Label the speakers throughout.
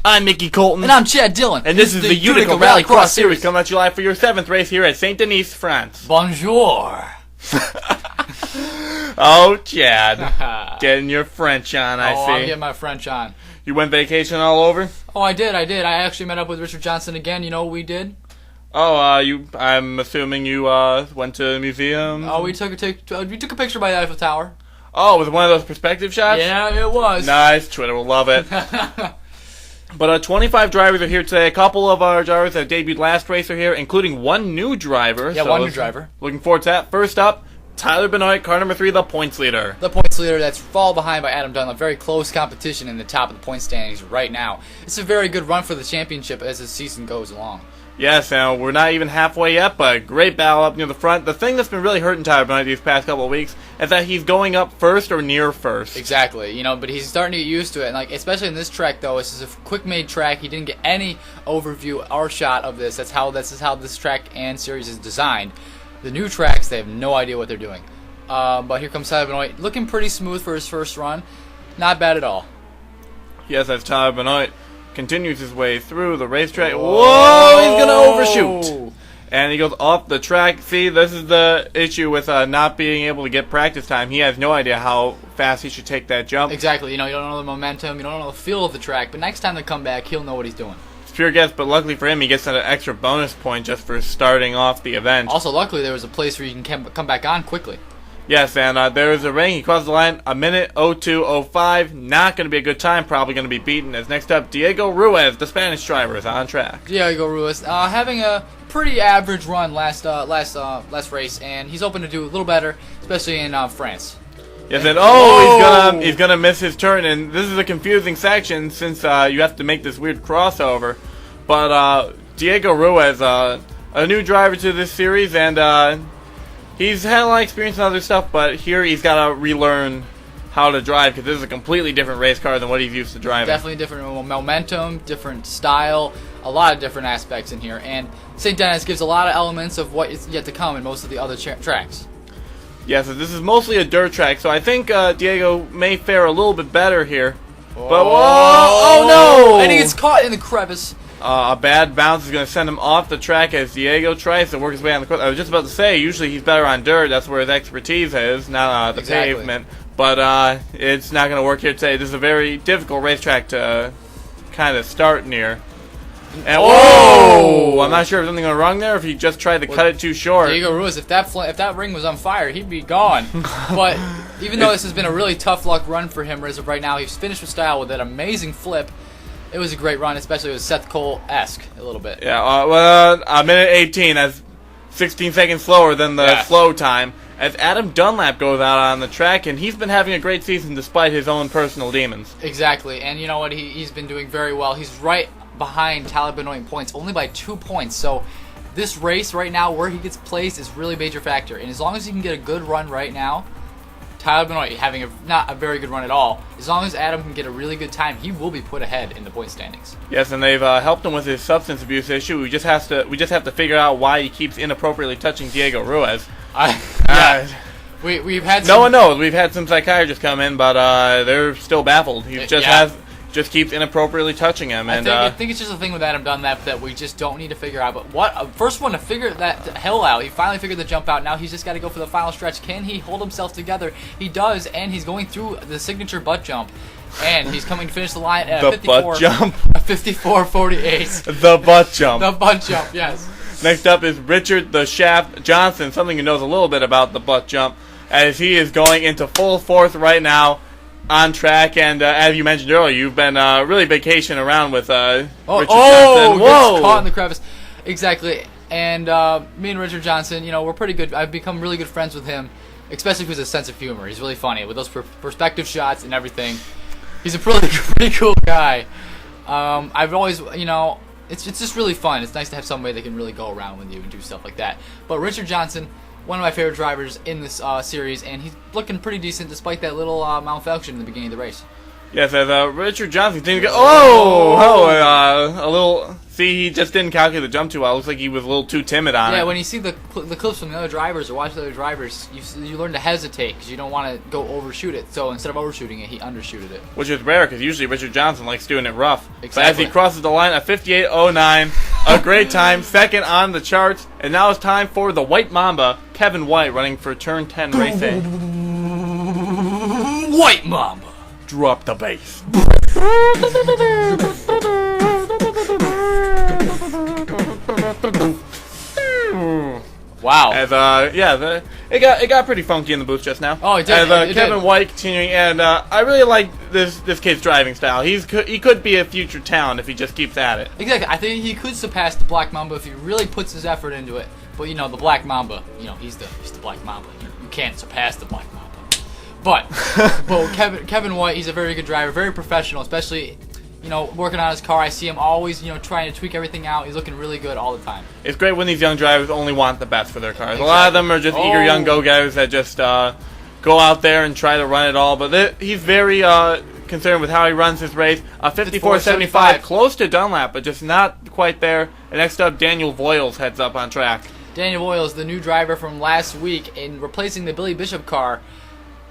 Speaker 1: I'm Mickey Colton.
Speaker 2: And I'm Chad Dillon.
Speaker 1: And this is the Utica Rallycross Series coming at you live for your 7th race here at Saint-Denis, France.
Speaker 2: Bonjour.
Speaker 1: Oh, Chad. Getting your French on, I see.
Speaker 2: Oh, I'm getting my French on.
Speaker 1: You went vacation all over?
Speaker 2: Oh, I did. I actually met up with Richard Johnson again. You know what we did?
Speaker 1: Oh, I'm assuming you went to a museum?
Speaker 2: Oh, we took a picture by the Eiffel Tower.
Speaker 1: Oh, was it one of those perspective shots?
Speaker 2: Yeah, it was.
Speaker 1: Nice. Twitter will love it. But 25 drivers are here today. A couple of our drivers that debuted last race are here, including one new driver.
Speaker 2: Yeah, so one new driver.
Speaker 1: Looking forward to that. First up, Tyler Benoit, car number 3, the points leader.
Speaker 2: The points leader that's followed behind by Adam Dunlap. Very close competition in the top of the point standings right now. It's a very good run for the championship as the season goes along.
Speaker 1: Yes, and we're not even halfway yet, but great battle up near the front. The thing that's been really hurting Tyler Benoit these past couple of weeks is that he's going up first or near first.
Speaker 2: Exactly, but he's starting to get used to it. And especially in this track, though, this is a quick-made track. He didn't get any overview or shot of this. This is how this track and series is designed. The new tracks, they have no idea what they're doing. But here comes Tyler Benoit, looking pretty smooth for his first run. Not bad at all.
Speaker 1: Yes, that's Tyler Benoit. Continues his way through the racetrack. Whoa, he's going to overshoot. And he goes off the track. See, this is the issue with not being able to get practice time. He has no idea how fast he should take that jump.
Speaker 2: Exactly. You don't know the momentum. You don't know the feel of the track. But next time they come back, he'll know what he's doing.
Speaker 1: It's pure guess, but luckily for him, he gets an extra bonus point just for starting off the event.
Speaker 2: Also, luckily, there was a place where you can come back on quickly.
Speaker 1: Yes, and there is a ring. He crosses the line, 1:02:05. Not going to be a good time. Probably going to be beaten. As next up, Diego Ruiz, the Spanish driver, is on track.
Speaker 2: Diego Ruiz, having a pretty average run last race, and he's hoping to do a little better, especially in France.
Speaker 1: Yes, and he's gonna miss his turn, and this is a confusing section since you have to make this weird crossover. But Diego Ruiz, a new driver to this series, and he's had a lot of experience in other stuff, but here he's got to relearn how to drive because this is a completely different race car than what he's used to driving.
Speaker 2: Definitely different momentum, different style, a lot of different aspects in here. And Saint-Denis gives a lot of elements of what is yet to come in most of the other tracks.
Speaker 1: Yeah, so this is mostly a dirt track, so I think Diego may fare a little bit better here.
Speaker 2: Oh,
Speaker 1: but whoa! Oh no!
Speaker 2: And he gets caught in the crevice.
Speaker 1: A bad bounce is going to send him off the track as Diego tries to work his way on the course. I was just about to say, usually he's better on dirt. That's where his expertise is, not the pavement. But it's not going to work here today. This is a very difficult racetrack to kind of start near. And whoa! I'm not sure if something went wrong there, or if he just tried to cut it too short.
Speaker 2: Diego Ruiz, if that ring was on fire, he'd be gone. But even though this has been a really tough luck run for him as of right now, he's finished with style with that amazing flip. It was a great run, especially with Seth Cole-esque a little bit.
Speaker 1: Yeah, well, 1:18, that's 16 seconds slower than the slow time. As Adam Dunlap goes out on the track, and he's been having a great season despite his own personal demons.
Speaker 2: Exactly, and you know what? He's been doing very well. He's right behind Tyler Benoit in points, only by 2 points. So this race right now, where he gets placed, is really a major factor. And as long as he can get a good run right now, Tyler Benoit having not a very good run at all. As long as Adam can get a really good time, he will be put ahead in the point standings.
Speaker 1: Yes, and they've helped him with his substance abuse issue. We just have to figure out why he keeps inappropriately touching Diego Ruiz.
Speaker 2: We've had
Speaker 1: no one knows. We've had some psychiatrists come in, but they're still baffled. He just keeps inappropriately touching him.
Speaker 2: I think it's just a thing with Adam Dunlap that we just don't need to figure out. But first one to figure that hell out. He finally figured the jump out. Now he's just got to go for the final stretch. Can he hold himself together? He does, and he's going through the signature butt jump. And he's coming to finish the line at 54:48.
Speaker 1: The butt jump.
Speaker 2: The butt jump, yes.
Speaker 1: Next up is Richard the Shaft Johnson, something who knows a little bit about the butt jump, as he is going into full force right now. On track, and as you mentioned earlier, you've been really vacationing around with Richard Johnson.
Speaker 2: Whoa! Caught in the crevice. Exactly. And me and Richard Johnson, we're pretty good. I've become really good friends with him, especially with his sense of humor. He's really funny with those perspective shots and everything. He's a pretty cool guy. I've always, it's just really fun. It's nice to have somebody that can really go around with you and do stuff like that. But Richard Johnson, one of my favorite drivers in this series, and he's looking pretty decent despite that little malfunction in the beginning of the race.
Speaker 1: Yes, as Richard Johnson continues to go. A little See, he just didn't calculate the jump too well. It looks like he was a little too timid on it.
Speaker 2: Yeah, when you see the clips from the other drivers or watch the other drivers, you learn to hesitate because you don't want to go overshoot it. So instead of overshooting it, he undershooted it.
Speaker 1: Which is rare because usually Richard Johnson likes doing it rough.
Speaker 2: Exactly.
Speaker 1: But as he crosses the line at 58.09, a great time, second on the charts. And now it's time for the White Mamba, Kevin White, running for Turn 10 Racing.
Speaker 2: White Mamba.
Speaker 1: Drop the bass.
Speaker 2: Wow.
Speaker 1: As it got pretty funky in the booth just now.
Speaker 2: Oh, it did.
Speaker 1: As
Speaker 2: It
Speaker 1: Kevin
Speaker 2: did.
Speaker 1: White continuing, and I really like this kid's driving style. He could be a future talent if he just keeps at it.
Speaker 2: Exactly. I think he could surpass the Black Mamba if he really puts his effort into it. But the Black Mamba, he's the Black Mamba. You can't surpass the Black Mamba. But Kevin White, he's a very good driver, very professional, especially working on his car. I see him always trying to tweak everything out. He's looking really good all the time.
Speaker 1: It's great when these young drivers only want the best for their cars. Exactly. A lot of them are just eager young go-getters that just go out there and try to run it all. But he's very concerned with how he runs his race. 54.75, close to Dunlap, but just not quite there. And next up, Daniel Voiles heads up on track.
Speaker 2: Daniel Voiles, the new driver from last week, in replacing the Billy Bishop car,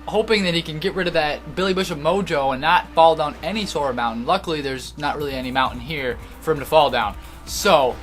Speaker 2: hoping that he can get rid of that Billy Bishop mojo and not fall down any sort of mountain. Luckily, there's not really any mountain here for him to fall down. So,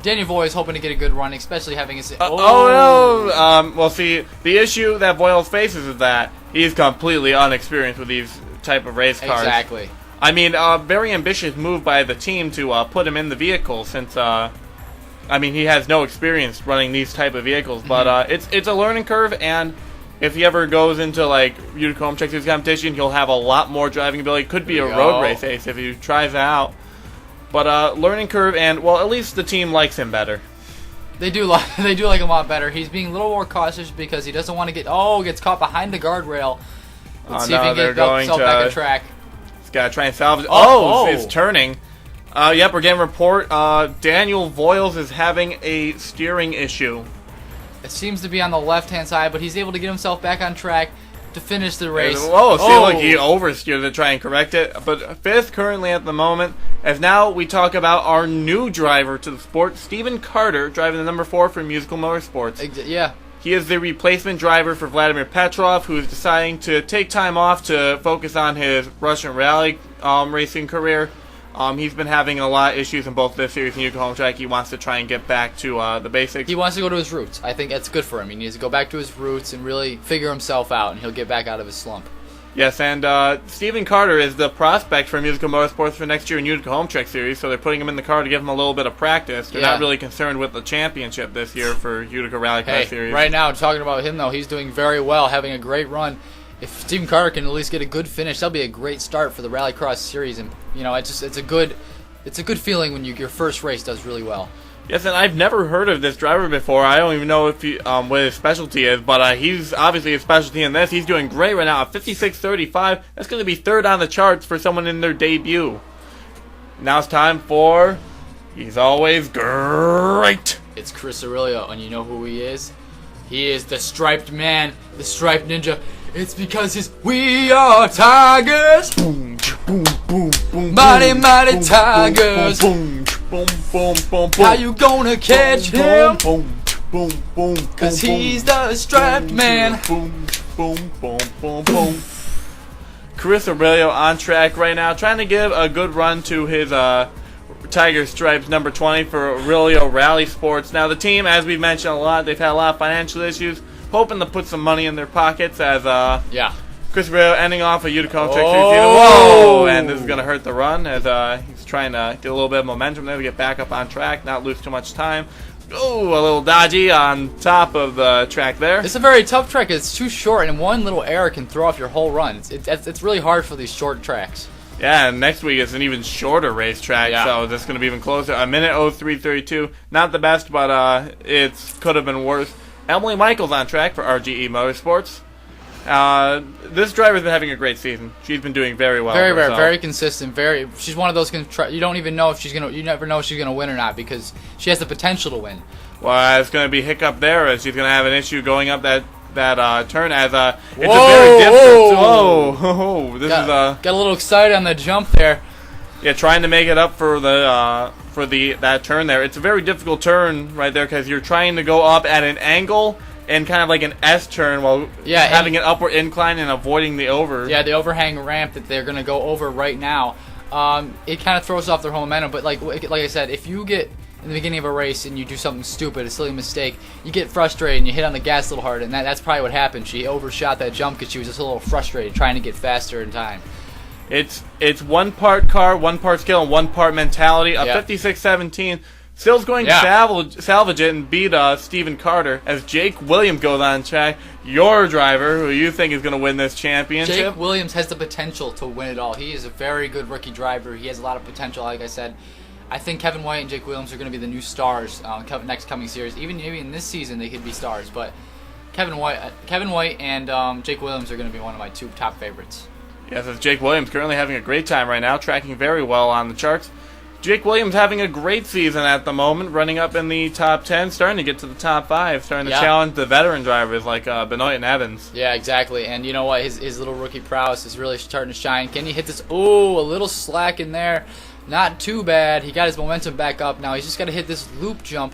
Speaker 2: Daniel Voiles hoping to get a good run, especially having his...
Speaker 1: Well, see, the issue that Voiles faces is that he's completely unexperienced with these type of race cars.
Speaker 2: Exactly.
Speaker 1: I mean, very ambitious move by the team to put him in the vehicle since... he has no experience running these type of vehicles, but it's a learning curve, and if he ever goes into Utica Home Track Series competition, he'll have a lot more driving ability. Could be a road race ace if he tries it out. But learning curve, and at least the team likes him better.
Speaker 2: They do like him a lot better. He's being a little more cautious because he doesn't want to gets caught behind the guardrail. Let's see if he can get himself back on track.
Speaker 1: He's got to try and salvage. It's turning. We're getting a report. Daniel Voiles is having a steering issue.
Speaker 2: It seems to be on the left-hand side, but he's able to get himself back on track to finish the race.
Speaker 1: Look, he oversteered to try and correct it. But fifth currently at the moment. As now we talk about our new driver to the sport, Stephen Carter, driving the number 4 for Musical Motorsports.
Speaker 2: Yeah.
Speaker 1: He is the replacement driver for Vladimir Petrov, who is deciding to take time off to focus on his Russian rally racing career. He's been having a lot of issues in both this series and Utica Home Track. He wants to try and get back to the basics.
Speaker 2: He wants to go to his roots. I think that's good for him. He needs to go back to his roots and really figure himself out, and he'll get back out of his slump.
Speaker 1: Yes, and Stephen Carter is the prospect for Musical Motorsports for next year in Utica Home Track Series, so they're putting him in the car to give him a little bit of practice. They're not really concerned with the championship this year for Utica Rally Car Series. Right now,
Speaker 2: talking about him, though, he's doing very well, having a great run. If Stephen Carter can at least get a good finish, that'll be a great start for the Rallycross Series, and it's a good feeling when your first race does really well.
Speaker 1: Yes, and I've never heard of this driver before. I don't even know if what his specialty is, but he's obviously his specialty in this. He's doing great right now at 56.35. That's going to be third on the charts for someone in their debut. Now it's time for He's Always Great.
Speaker 2: It's Chris Aurelio, and you know who he is? He is the striped man, the striped ninja. It's because his We Are Tigers.
Speaker 1: Boom, boom, boom, boom,
Speaker 2: mighty,
Speaker 1: boom,
Speaker 2: mighty
Speaker 1: boom,
Speaker 2: Tigers.
Speaker 1: Boom, boom, boom, boom, boom.
Speaker 2: How you gonna catch him?
Speaker 1: Boom, boom, boom, boom.
Speaker 2: Cause he's the striped man.
Speaker 1: Boom, boom, boom, boom, boom. Chris Aurelio on track right now, trying to give a good run to his Tiger Stripes number 20 for Aurelio Rally Sports. Now the team, as we've mentioned a lot, they've had a lot of financial issues, hoping to put some money in their pockets as Chris Aurelio ending off a Utica Home Track Series season. Whoa! And this is going to hurt the run as he's trying to get a little bit of momentum there to get back up on track, not lose too much time. Oh, a little dodgy on top of the track there.
Speaker 2: It's a very tough track. It's too short, and one little error can throw off your whole run. It's really hard for these short tracks.
Speaker 1: Yeah, and next week it's an even shorter racetrack, so this is going to be even closer. A minute 03:32, not the best, but it could have been worse. Emily Michaels on track for RGE Motorsports. This driver's been having a great season. She's been doing very well.
Speaker 2: Very consistent. She's one of those. You don't even know if she's gonna. You never know if she's gonna win or not because she has the potential to win.
Speaker 1: Well, it's going to be hiccup there as she's going to have an issue going up that turn as it's a very different. This is
Speaker 2: got a little excited on the jump there.
Speaker 1: Yeah, trying to make it up for that turn there. It's a very difficult turn right there because you're trying to go up at an angle and kind of like an S turn while having an upward incline and avoiding the over.
Speaker 2: Yeah, the overhang ramp that they're going to go over right now. It kind of throws off their whole momentum. But like I said, if you get in the beginning of a race and you do something stupid, a silly mistake, you get frustrated and you hit on the gas a little hard, and that's probably what happened. She overshot that jump because she was just a little frustrated trying to get faster in time.
Speaker 1: It's one part car, one part skill, and one part mentality. A 56-17 still's going to salvage it and beat Stephen Carter as Jake Williams goes on track. Your driver, who you think is going to win this championship.
Speaker 2: Jake Williams has the potential to win it all. He is a very good rookie driver. He has a lot of potential, like I said. I think Kevin White and Jake Williams are going to be the new stars next coming series. Even maybe in this season they could be stars, but Kevin White and Jake Williams are going to be one of my two top favorites.
Speaker 1: Yes, as Jake Williams currently having a great time right now, tracking very well on the charts. Jake Williams having a great season at the moment, running up in the top 10, starting to get to the top 5, starting to challenge the veteran drivers like Benoit and Evans.
Speaker 2: Yeah, exactly. And you know what? His little rookie prowess is really starting to shine. Can he hit this? Oh, a little slack in there. Not too bad. He got his momentum back up. Now he's just got to hit this loop jump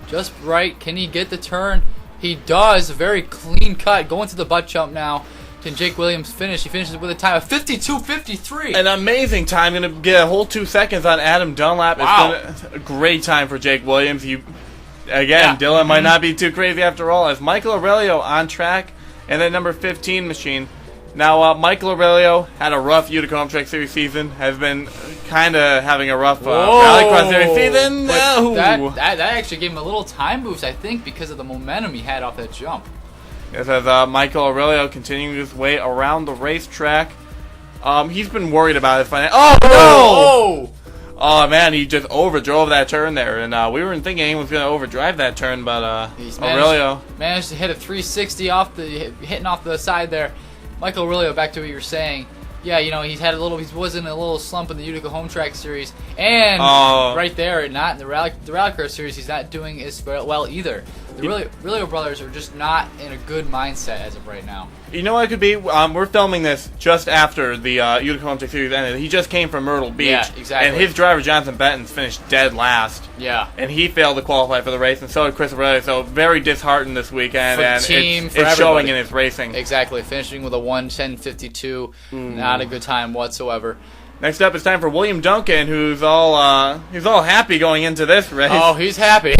Speaker 2: just right. Can he get the turn? He does. A very clean cut. Going to the butt jump now. Can Jake Williams finish? He finishes with a time of 52.53.
Speaker 1: An amazing time. Going to get a whole 2 seconds on Adam Dunlap.
Speaker 2: Wow.
Speaker 1: It's been a great time for Jake Williams. Dylan might not be too crazy after all. As Michael Aurelio on track and then number 15 machine. Now, Michael Aurelio had a rough Utica Home Track Series season, has been kind of having a rough Rallycross Series season.
Speaker 2: No. That actually gave him a little time boost, I think, because of the momentum he had off that jump.
Speaker 1: Yes, as Michael Aurelio continuing his way around the racetrack. He's been worried about his finance. Oh, no!
Speaker 2: Oh!
Speaker 1: Oh, man, he just overdrove that turn there. And we weren't thinking anyone was going to overdrive that turn, but Aurelio
Speaker 2: managed to hit a 360 hitting off the side there. Michael Aurelio, back to what you were saying. Yeah, you know, he was in a little slump in the Utica Home Track Series, and right there, not in the Rallycross Series, he's not doing as well either. The Aurelio brothers are just not in a good mindset as of right now.
Speaker 1: You know what it could be? We're filming this just after the Utica Home Track Series ended. He just came from Myrtle Beach.
Speaker 2: Yeah, exactly.
Speaker 1: And his driver, Jonathan Bettens, finished dead last.
Speaker 2: Yeah.
Speaker 1: And he failed to qualify for the race, and so did Chris Aurelio. So very disheartened this weekend. It's showing in his racing.
Speaker 2: Exactly. Finishing with a 1:10.52. Not a good time whatsoever.
Speaker 1: Next up, it's time for William Duncan, who's all happy going into this race.
Speaker 2: Oh, he's happy.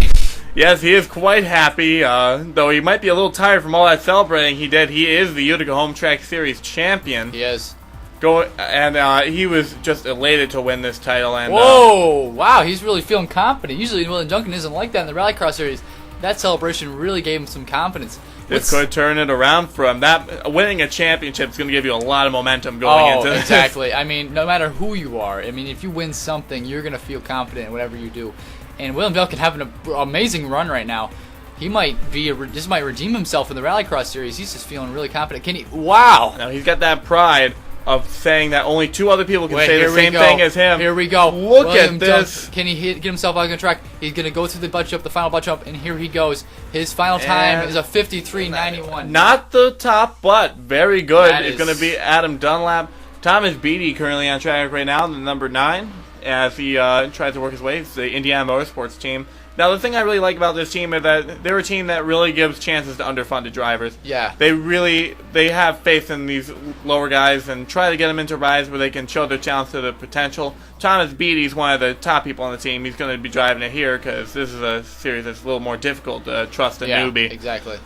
Speaker 1: Yes, he is quite happy, though he might be a little tired from all that celebrating he did. He is the Utica Home Track Series champion.
Speaker 2: He is.
Speaker 1: He was just elated to win this title. And
Speaker 2: whoa, wow, he's really feeling confident. Usually William Duncan isn't like that in the Rallycross Series. That celebration really gave him some confidence.
Speaker 1: This could turn it around for him. That winning a championship is going to give you a lot of momentum going into this.
Speaker 2: Exactly. I mean, no matter who you are, I mean, if you win something, you're going to feel confident in whatever you do. And William Duncan having an amazing run right now. He might redeem himself in the Rallycross Series. He's just feeling really confident. Wow!
Speaker 1: Now he's got that pride of saying that only 2 other people can say the same thing as him.
Speaker 2: Here we go.
Speaker 1: Look at this.
Speaker 2: Can he get himself out of the track? He's going to go through the final butt jump, and here he goes. His final time is a 53.91.
Speaker 1: Not the top, but very good. It's going to be Adam Dunlap. Thomas Beatty currently on track right now, the number 9. As he tries to work his way. It's the Indiana Motorsports team. Now, the thing I really like about this team is that they're a team that really gives chances to underfunded drivers.
Speaker 2: Yeah.
Speaker 1: They have faith in these lower guys and try to get them into rides where they can show their talents to the potential. Thomas Beatty's one of the top people on the team. He's going to be driving it here because this is a series that's a little more difficult to trust a newbie.
Speaker 2: Exactly.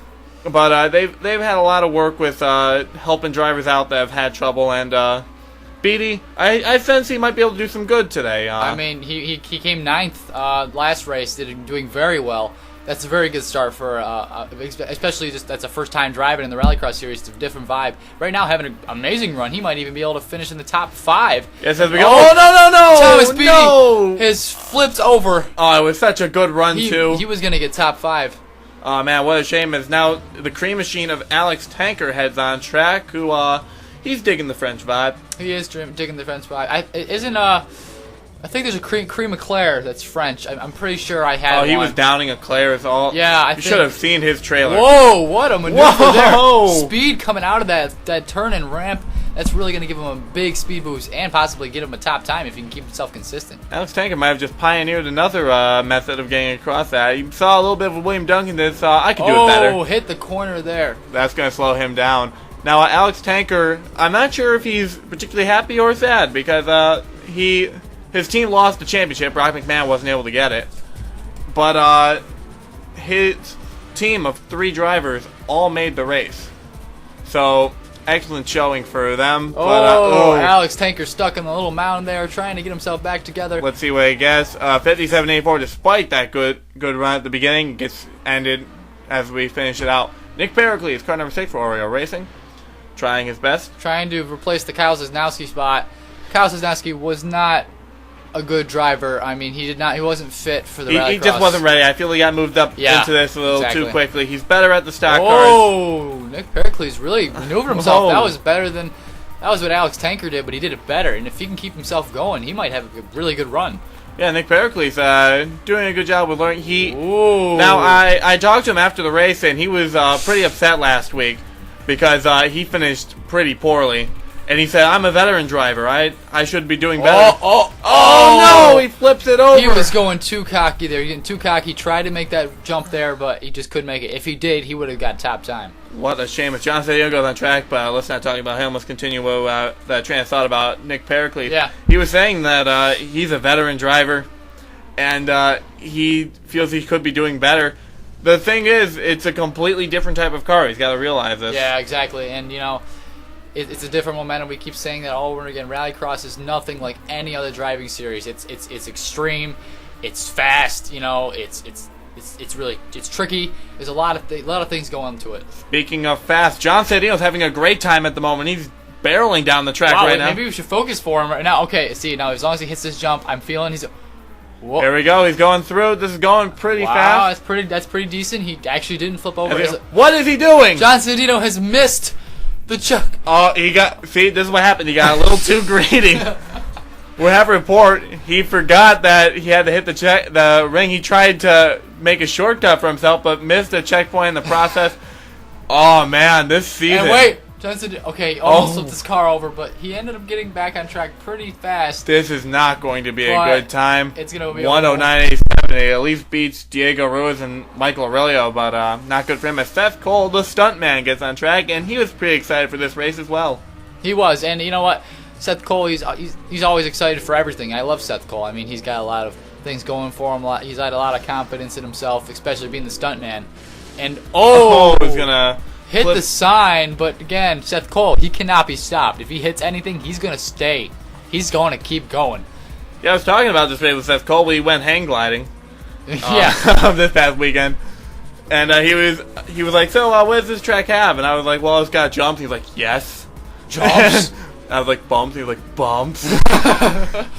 Speaker 1: But they've had a lot of work with helping drivers out that have had trouble, and Beatty, I sense he might be able to do some good today.
Speaker 2: I mean, he came 9th last race, doing very well. That's a very good start for, especially that's a first time driving in the Rallycross Series. It's a different vibe. Right now, having an amazing run. He might even be able to finish in the top 5.
Speaker 1: Yes, as we go. Oh, no!
Speaker 2: Thomas Beatty has flipped over.
Speaker 1: Oh, it was such a good run, too.
Speaker 2: He was going to get top 5.
Speaker 1: Oh, man, what a shame. As now the cream machine of Alex Tanker heads on track, who, he's digging the French vibe. He is
Speaker 2: digging the French vibe. I think there's a cream Eclair that's French. I'm pretty sure I had.
Speaker 1: Oh, he was downing Eclairs all.
Speaker 2: Yeah,
Speaker 1: you should have seen his trailer.
Speaker 2: Whoa, what a maneuver there! Speed coming out of that turn and ramp. That's really going to give him a big speed boost and possibly get him a top time if he can keep himself consistent.
Speaker 1: Alex Tanker might have just pioneered another method of getting across that. You saw a little bit of William Duncan that saw I could do it better.
Speaker 2: Oh, hit the corner there.
Speaker 1: That's going to slow him down. Now, Alex Tanker, I'm not sure if he's particularly happy or sad because his team lost the championship. Brock McMahon wasn't able to get it. But his team of 3 drivers all made the race. So, excellent showing for them.
Speaker 2: Alex Tanker stuck in the little mound there trying to get himself back together.
Speaker 1: Let's see what he gets. 57.84, despite that good run at the beginning, gets ended as we finish it out. Nick Pericles, car number 6 for Oreo Racing, trying his best.
Speaker 2: Trying to replace the Kyle Sosnowski spot. Kyle Sosnowski was not a good driver. I mean, he wasn't fit for the rallycross.
Speaker 1: He just wasn't ready. I feel he got moved up into this a little too quickly. He's better at the stock cars.
Speaker 2: Oh, Nick Pericles really maneuvered himself. That was better than that was what Alex Tanker did, but he did it better. And if he can keep himself going, he might have a really good run.
Speaker 1: Yeah, Nick Pericles doing a good job with learning. Now I talked to him after the race, and he was pretty upset last week because he finished pretty poorly. And he said, I'm a veteran driver. I should be doing better. Oh, no! He flips it over.
Speaker 2: He was going too cocky there. Getting too cocky. Tried to make that jump there, but he just couldn't make it. If he did, he would have got top time.
Speaker 1: What a shame. If John Sadio goes on track, but let's not talk about him. Let's continue with that train of thought about Nick Pericles.
Speaker 2: Yeah.
Speaker 1: He was saying that he's a veteran driver, and he feels he could be doing better. The thing is, it's a completely different type of car. He's got to realize this.
Speaker 2: Yeah, exactly. And, it's a different momentum. We keep saying that all over again. Rallycross is nothing like any other driving series. It's extreme. It's fast. It's really tricky. There's a lot of things going into it.
Speaker 1: Speaking of fast, John Sadino's having a great time at the moment. He's barreling down the track right now.
Speaker 2: Maybe we should focus for him right now. Okay, see now as long as he hits this jump, I'm feeling he's. Whoa.
Speaker 1: There we go. He's going through. This is going pretty fast.
Speaker 2: Wow, that's pretty decent. He actually didn't flip over.
Speaker 1: What is he doing?
Speaker 2: John Sadino has missed the chuck.
Speaker 1: Oh, see, this is what happened. He got a little too greedy. We have a report. He forgot that he had to hit the ring. He tried to make a shortcut for himself, but missed a checkpoint in the process. Oh man, this season.
Speaker 2: And wait, John Sadino. Okay, almost flipped his car over, but he ended up getting back on track pretty fast.
Speaker 1: This is not going to be a good time.
Speaker 2: It's going to be
Speaker 1: 109.87. He at least beats Diego Ruiz and Michael Aurelio, but not good for him. As Seth Cole, the stuntman, gets on track, and he was pretty excited for this race as well.
Speaker 2: He was, and you know what? Seth Cole, he's always excited for everything. I love Seth Cole. I mean, he's got a lot of things going for him. He's had a lot of confidence in himself, especially being the stuntman. And
Speaker 1: he's gonna
Speaker 2: hit the sign, but again, Seth Cole, he cannot be stopped. If he hits anything, he's gonna stay. He's going to keep going.
Speaker 1: Yeah, I was talking about this race with Seth Cole. He went hang gliding. This past weekend, and he was like, so what does this track have? And I was like, well, it's got jumps. He's like, yes,
Speaker 2: jumps.
Speaker 1: I was like, bumps. He was like, bumps.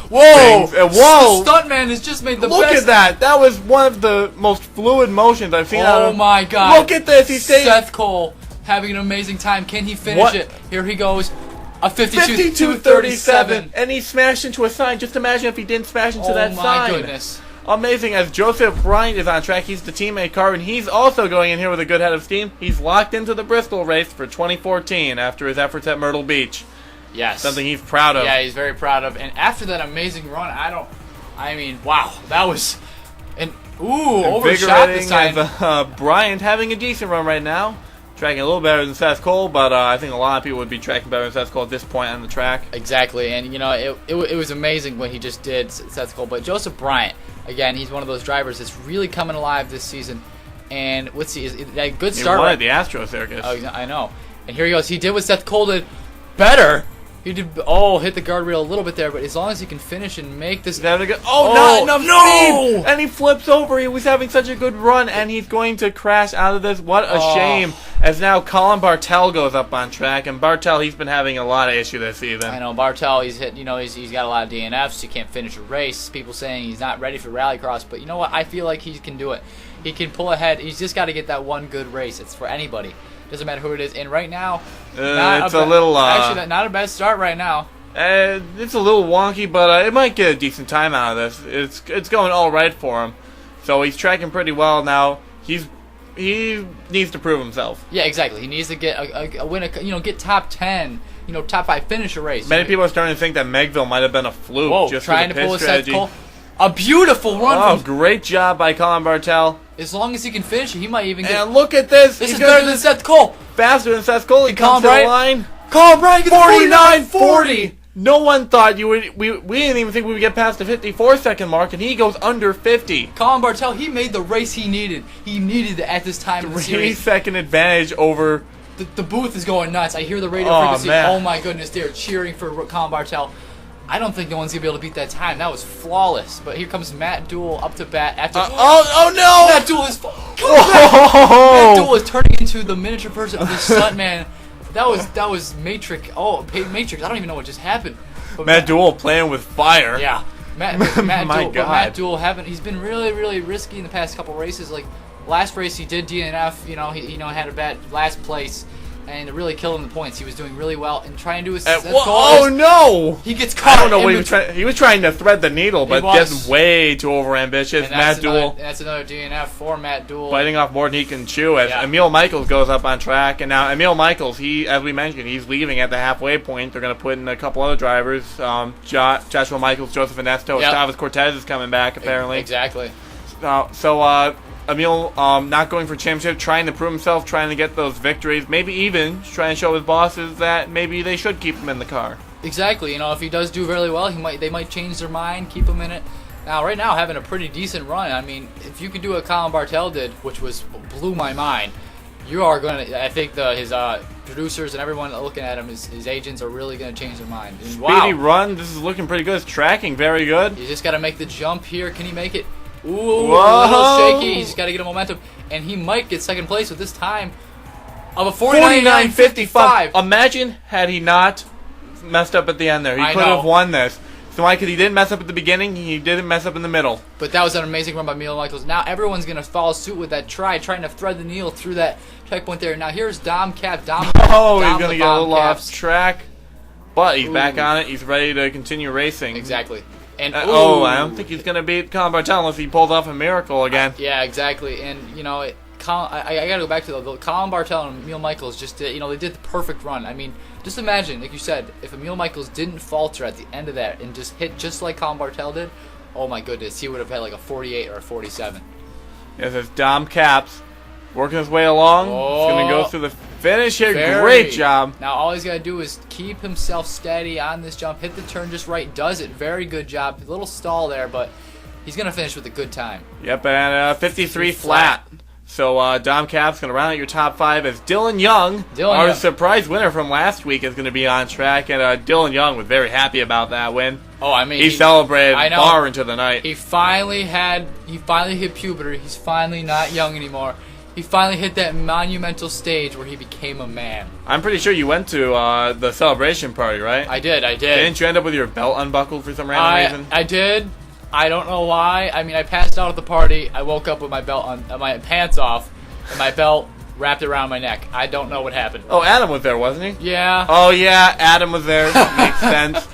Speaker 2: Whoa!
Speaker 1: Whoa!
Speaker 2: The stuntman has just made the
Speaker 1: Look
Speaker 2: best.
Speaker 1: Look at that! That was one of the most fluid motions I've seen.
Speaker 2: Oh my God!
Speaker 1: Look at this! He's saying
Speaker 2: Seth Cole having an amazing time. Can he finish it? Here he goes. A
Speaker 1: 52.37, and he smashed into a sign. Just imagine if he didn't smash into that sign.
Speaker 2: Oh my goodness!
Speaker 1: Amazing. As Joseph Bryant is on track, he's the teammate car, and he's also going in here with a good head of steam. He's locked into the Bristol race for 2014 after his efforts at Myrtle Beach.
Speaker 2: Yes.
Speaker 1: Something he's proud of.
Speaker 2: Yeah, he's very proud of. And after that amazing run, wow, that was overshot the sign.
Speaker 1: As, Bryant having a decent run right now. Tracking a little better than Seth Cole, but I think a lot of people would be tracking better than Seth Cole at this point on the track.
Speaker 2: Exactly, and it was amazing what he just did, Seth Cole. But Joseph Bryant, again, he's one of those drivers that's really coming alive this season. And let's see, is a good start.
Speaker 1: He won at the Astro Circus.
Speaker 2: Oh, I know. And here he goes. He did what Seth Cole did better. He did hit the guardrail a little bit there, but as long as he can finish and make this.
Speaker 1: Not enough speed! And he flips over. He was having such a good run, and he's going to crash out of this. What a shame! As now Colin Bartel goes up on track, and Bartel, he's been having a lot of issue this season.
Speaker 2: I know Bartel. He's hit. He's got a lot of DNFs. He can't finish a race. People saying he's not ready for rallycross, but you know what? I feel like he can do it. He can pull ahead. He's just got to get that one good race. It's for anybody. Doesn't matter who it is. And right now,
Speaker 1: it's a little
Speaker 2: actually not a bad start right now.
Speaker 1: It's a little wonky, but it might get a decent time out of this. It's going all right for him. So he's tracking pretty well now. He needs to prove himself.
Speaker 2: Yeah, exactly. He needs to get a win. Get top 10 top 5 finish a race.
Speaker 1: Many people are starting to think that Megville might have been a fluke.
Speaker 2: Whoa,
Speaker 1: just
Speaker 2: trying
Speaker 1: for
Speaker 2: to
Speaker 1: the
Speaker 2: pull a
Speaker 1: pit
Speaker 2: Seth
Speaker 1: strategy.
Speaker 2: Cole. A beautiful run.
Speaker 1: Oh, great job by Colin Bartel.
Speaker 2: As long as he can finish, he might even get.
Speaker 1: And look at this.
Speaker 2: This is better than Seth Cole.
Speaker 1: Faster than Seth Cole. He
Speaker 2: Colin
Speaker 1: comes to the
Speaker 2: Bryant-
Speaker 1: line.
Speaker 2: Colin Bryant gets
Speaker 1: 49.40. No one thought you would. We didn't even think we would get past the 54-second mark, and he goes under 50.
Speaker 2: Colin Bartel, he made the race he needed. He needed it at this time of the series.
Speaker 1: 3-second advantage over.
Speaker 2: The booth is going nuts. I hear the radio
Speaker 1: Oh,
Speaker 2: frequency.
Speaker 1: man.
Speaker 2: Oh my goodness, they're cheering for Colin Bartel. I don't think no one's gonna be able to beat that time. That was flawless. But here comes Matt Dool up to bat after.
Speaker 1: Oh no!
Speaker 2: Matt Dool is. Matt Dool is turning into the miniature version of the stuntman. That was Matrix. Oh, Matrix. I don't even know what just happened. But
Speaker 1: Matt Dool playing with fire.
Speaker 2: Yeah, Matt
Speaker 1: My
Speaker 2: Dool.
Speaker 1: God.
Speaker 2: Matt Dool he's been really, really risky in the past couple races. Like last race, he did DNF. He had a bad last place, and it really killed him the points. He was doing really well and trying to do his.
Speaker 1: Oh no!
Speaker 2: He gets caught.
Speaker 1: I don't know what he was trying. He was trying to thread the needle, but getting way too overambitious. Matt Dool.
Speaker 2: That's another DNF for Matt Dool.
Speaker 1: Biting off more than he can chew as Emil Michaels goes up on track. And now Emil Michaels, as we mentioned, he's leaving at the halfway point. They're going to put in a couple other drivers. Joshua Michaels, Joseph Ernesto, Estavis Cortez is coming back apparently.
Speaker 2: Exactly.
Speaker 1: Emil not going for championship, trying to prove himself, trying to get those victories, maybe even trying to show his bosses that maybe they should keep him in the car.
Speaker 2: Exactly. If he does do really well, they might change their mind, keep him in it. Now, right now, having a pretty decent run. I mean, if you could do what Colin Bartel did, which blew my mind, you are going to. I think his producers and everyone looking at him, his agents, are really going to change their mind. And,
Speaker 1: Speedy run. This is looking pretty good. It's tracking very good.
Speaker 2: You just got to make the jump here. Can he make it? Ooh,
Speaker 1: Whoa.
Speaker 2: a little shaky. He's got to get a momentum, and he might get second place with this time of a 49.55.
Speaker 1: Imagine had he not messed up at the end there. He could have won this. So why? Because he didn't mess up at the beginning, he didn't mess up in the middle.
Speaker 2: But that was an amazing run by Emil Michaels. Now everyone's going to follow suit with that trying to thread the needle through that checkpoint there. Now here's Dom Cap.
Speaker 1: He's going to get a little off track, but he's back on it. He's ready to continue racing.
Speaker 2: Exactly. And
Speaker 1: I don't think he's going to beat Colin Bartel unless he pulls off a miracle again.
Speaker 2: Yeah, exactly. And I got to go back to the Colin Bartel and Emil Michaels just did, they did the perfect run. I mean, just imagine, like you said, if Emil Michaels didn't falter at the end of that and just hit just like Colin Bartel did, oh my goodness, he would have had like a 48 or a 47.
Speaker 1: Yes, it's Dom Caps working his way along. He's going to go through the finish here. Great job.
Speaker 2: Now all he's got to do is keep himself steady on this jump, hit the turn just right, does it. Very good job. A little stall there, but he's going to finish with a good time.
Speaker 1: Yep, and 53 flat. So Dom Cap's going to round out your top 5 as Dylan Young, our surprise winner from last week, is going to be on track. And Dylan Young was very happy about that win.
Speaker 2: Oh, I mean,
Speaker 1: he celebrated far into the night.
Speaker 2: He finally hit puberty. He's finally not young anymore. He finally hit that monumental stage where he became a man.
Speaker 1: I'm pretty sure you went to the celebration party, right?
Speaker 2: I did.
Speaker 1: Didn't you end up with your belt unbuckled for some random reason?
Speaker 2: I did. I don't know why. I mean, I passed out at the party. I woke up with my belt on, my pants off, and my belt wrapped around my neck. I don't know what happened.
Speaker 1: Oh, Adam was there, wasn't he?
Speaker 2: Yeah.
Speaker 1: Oh, yeah, Adam was there. Makes sense.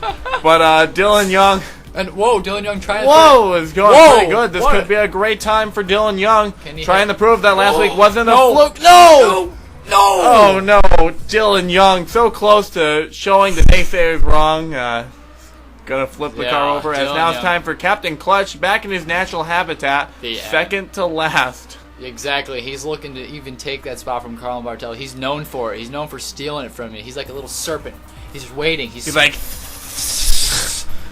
Speaker 1: But Dylan Young...
Speaker 2: And Dylan Young trying to...
Speaker 1: It's going pretty good. This could be a great time for Dylan Young. Trying to prove that last week wasn't a fluke. No! Oh, no. Dylan Young, so close to showing the naysayers wrong. Gonna flip the car over. As now it's time for Captain Clutch back in his natural habitat. Second to last.
Speaker 2: Exactly. He's looking to even take that spot from Colin Bartel. He's known for it. He's known for stealing it from you. He's like a little serpent. He's just waiting. He's
Speaker 1: like...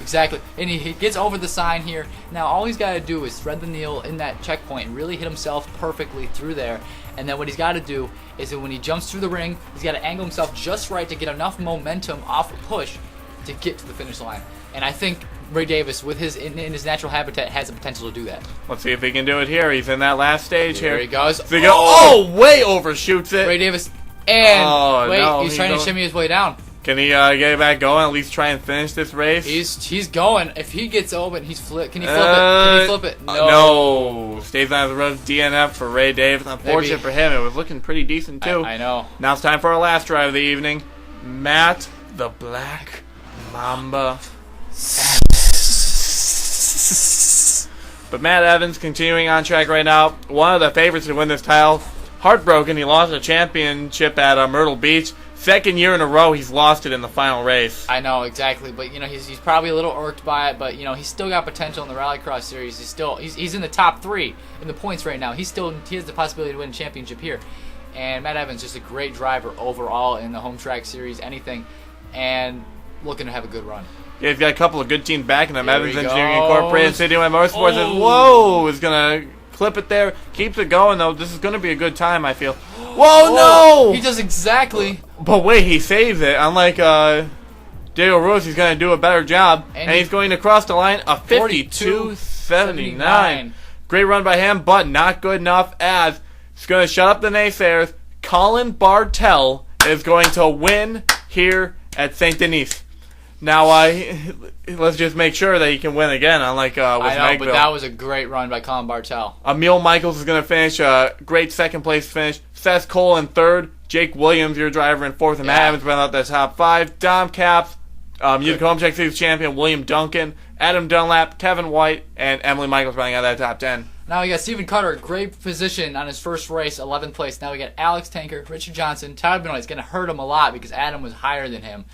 Speaker 2: Exactly. And he gets over the sign here. Now all he's got to do is thread the needle in that checkpoint and really hit himself perfectly through there. And then what he's got to do is that when he jumps through the ring, he's got to angle himself just right to get enough momentum off a push to get to the finish line. And I think Ray Davis, with in his natural habitat, has the potential to do that.
Speaker 1: Let's see if he can do it here. He's in that last stage here.
Speaker 2: There he goes.
Speaker 1: So way overshoots it.
Speaker 2: Ray Davis. And he's trying to shimmy his way down.
Speaker 1: Can he get it back going? At least try and finish this race.
Speaker 2: He's going. If he gets open, Can he flip it? Can he flip it?
Speaker 1: No. Stays on the road. DNF for Ray Davis. Unfortunate for him. It was looking pretty decent too.
Speaker 2: I know.
Speaker 1: Now it's time for our last drive of the evening. Matt the Black Mamba. But Matt Evans continuing on track right now. One of the favorites to win this title. Heartbroken. He lost a championship at Myrtle Beach. second year in a row he's lost it in the final race.
Speaker 2: I know, exactly. But, he's probably a little irked by it. But, he's still got potential in the Rallycross Series. He's in the top 3 in the points right now. He has the possibility to win a championship here. And Matt Evans just a great driver overall in the home track series, anything, and looking to have a good run.
Speaker 1: Yeah, he's got a couple of good teams backing him.
Speaker 2: Here
Speaker 1: Evans
Speaker 2: he
Speaker 1: Engineering
Speaker 2: goes.
Speaker 1: Incorporated, Citywide Motorsports says, whoa, is going to clip it there. Keeps it going, though. This is going to be a good time, I feel. Whoa, no!
Speaker 2: He does exactly.
Speaker 1: But wait, he saves it. Unlike Diego Ruiz, he's going to do a better job. And he's going to cross the line a 52.79. Great run by him, but not good enough as he's going to shut up the naysayers. Colin Bartel is going to win here at Saint-Denis. Now, let's just make sure that he can win again, unlike with
Speaker 2: I know, but that was a great run by Colin Bartel.
Speaker 1: Emil Michaels is going to finish a great second-place finish. Seth Cole in third. Jake Williams, your driver, in fourth. And Matt Evans round out the top 5. Dom Capps, Utica Home Track Series champion William Duncan, Adam Dunlap, Kevin White, and Emily Michaels rounding out that top 10.
Speaker 2: Now we got Stephen Cutter, great position on his first race, 11th place. Now we got Alex Tanker, Richard Johnson, Tyler Benoit. It's going to hurt him a lot because Adam was higher than him.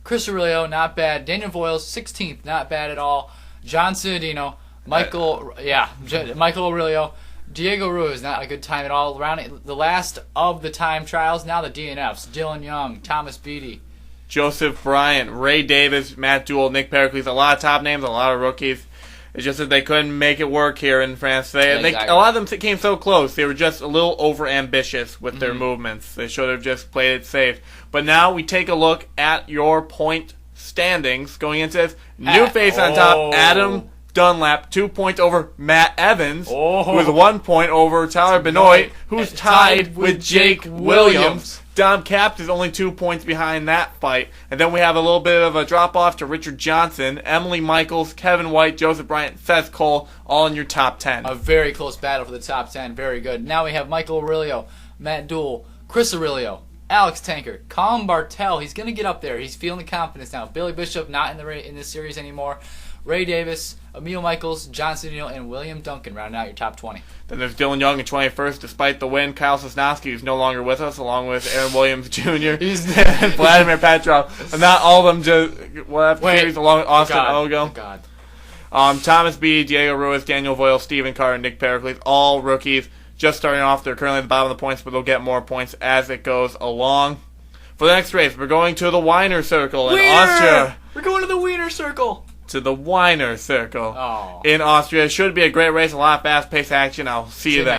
Speaker 2: Chris Aurelio, not bad. Daniel Voiles, 16th, not bad at all. John Ciudino, Michael Aurelio, Diego Ruiz, not a good time at all. Around the last of the time trials, now the DNFs. Dylan Young, Thomas Beatty,
Speaker 1: Joseph Bryant, Ray Davis, Matt Dool, Nick Pericles, a lot of top names, a lot of rookies. It's just that they couldn't make it work here in France. A lot of them came so close. They were just a little over-ambitious with their movements. They should have just played it safe. But now we take a look at your point standings going into this. New face on top, Adam Dunlap, 2 points over Matt Evans, with 1 point over Tyler Benoit, who's tied with Jake Williams. Dom Capps is only 2 points behind that fight. And then we have a little bit of a drop-off to Richard Johnson, Emily Michaels, Kevin White, Joseph Bryant, Seth Cole, all in your top 10.
Speaker 2: A very close battle for the top 10. Very good. Now we have Michael Aurelio, Matt Dool, Chris Aurelio, Alex Tanker, Colin Bartel. He's going to get up there. He's feeling the confidence now. Billy Bishop not in this series anymore. Ray Davis, Emil Michaels, John Ciudino, and William Duncan rounding out your top 20.
Speaker 1: Then there's Dylan Young in 21st, despite the win. Kyle Sosnowski, who's no longer with us, along with Aaron Williams Jr. and Vladimir Petrov. And not all of them just left series, along with Austin Ogo. Thomas B., Diego Ruiz, Daniel Voiles, Stephen Carr, and Nick Pericles, all rookies. Just starting off, they're currently at the bottom of the points, but they'll get more points as it goes along. For the next race, we're going to the Wiener Circle in Austria.
Speaker 2: We're going to the Wiener Circle.
Speaker 1: To the Wiener Circle in Austria. Should be a great race, a lot of fast-paced action. I'll see you then.